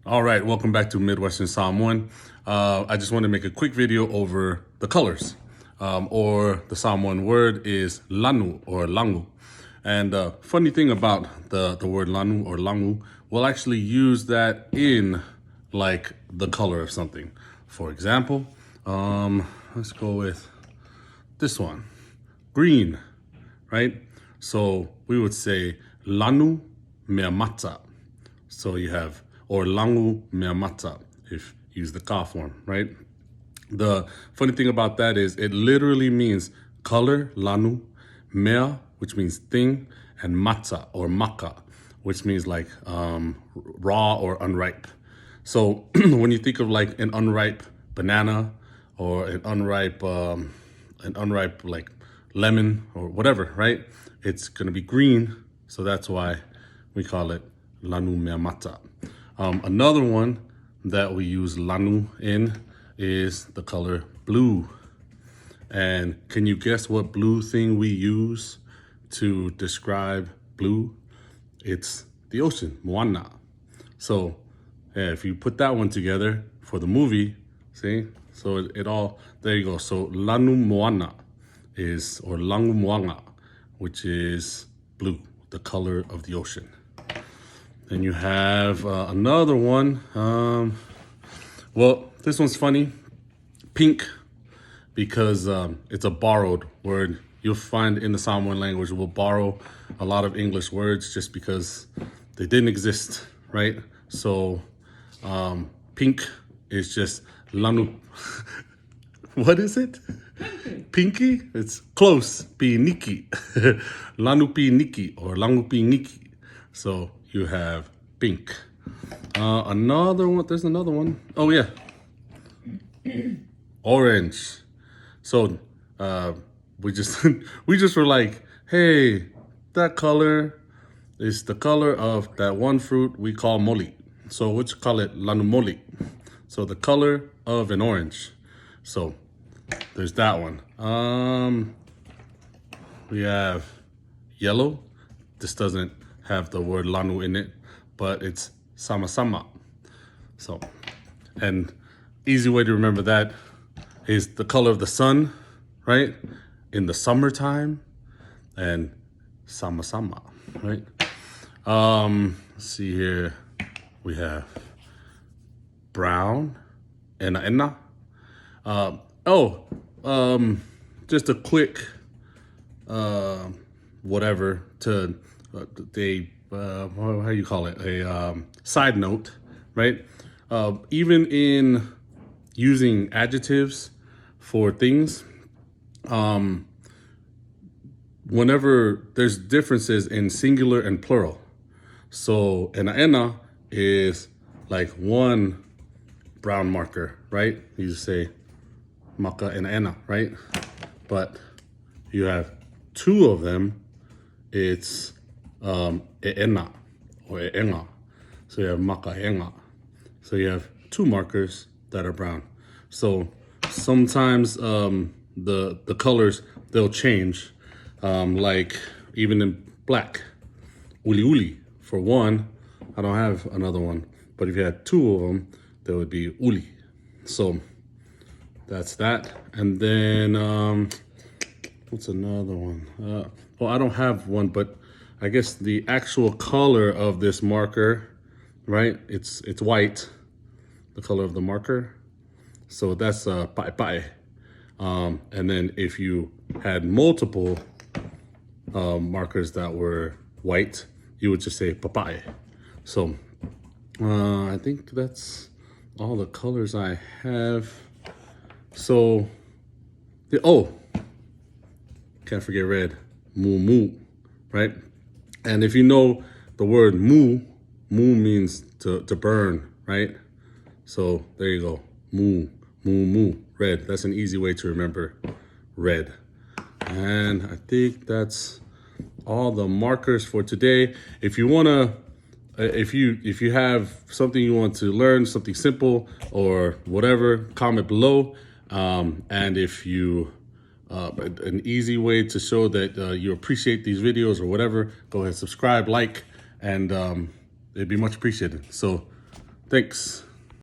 All right, welcome back to Midwestern Sāmoan. I just want to make a quick video over the colors, or the Samoan word is lanu or langu. And funny thing about the word lanu or langu, we'll actually use that in like the color of something. For example, let's go with this one, green, right? So we would say Lanumeamata. So you have, or Lanumeamata, if you use the ka form, right? The funny thing about that is it literally means color, lanu, mea, which means thing, and mata or maka, which means like raw or unripe. So when you think of like an unripe banana or an unripe like lemon or whatever, right? It's gonna be green, so that's why we call it Lanumeamata. Another one that we use lanu in is the color blue. And can you guess what blue thing we use to describe blue? It's the ocean, moana. So yeah, if you put that one together for the movie, see? So it all, there you go. So Lanumoana is, or Lanumoana, which is blue, the color of the ocean. Then you have another one. Well, this one's funny, pink, because it's a borrowed word. You'll find in the Samoan language, we'll borrow a lot of English words just because they didn't exist, right? So pink is just lanu. What is it? Pinky? It's close. Piniki. Lanupīniki or Lanupīniki. So you have pink. Another one. There's another one. Oh yeah. Orange. So we just were like, hey, that color is the color of that one fruit we call moli. So we'll just call it Lanumoli. So the color of an orange. So there's that one. We have yellow. This doesn't have the word lanu in it, but it's Samasama. So, and easy way to remember that is the color of the sun, right? In the summertime, and Samasama, right? Let's see here. We have brown, Ena'ena. Just a quick, whatever to how you call it? A side note, right? Even in using adjectives for things, whenever there's differences in singular and plural. So Ena'ena is like one brown marker, right? You say maka Ena'ena, right? But you have two of them, it's E'ena or E'enga. So you have maka E'enga. So you have two markers that are brown. So sometimes the colors, they'll change, like even in black. Uliuli for one. I don't have another one, but if you had two of them, there would be uli. So that's that. And then what's another one? Well, I don't have one, but I guess the actual color of this marker, right? It's white, the color of the marker. So that's pai. And then if you had multiple markers that were white, you would just say papai. So I think that's all the colors I have. So, can't forget red, Mūmū, right? And if you know the word mu means to burn, right? So there you go, Mūmū, red. That's an easy way to remember red. And I think that's all the markers for today. If you wanna, if you have something you want to learn, something simple or whatever, comment below. And if you, an easy way to show that you appreciate these videos or whatever, go ahead, subscribe, like, and it'd be much appreciated. So thanks.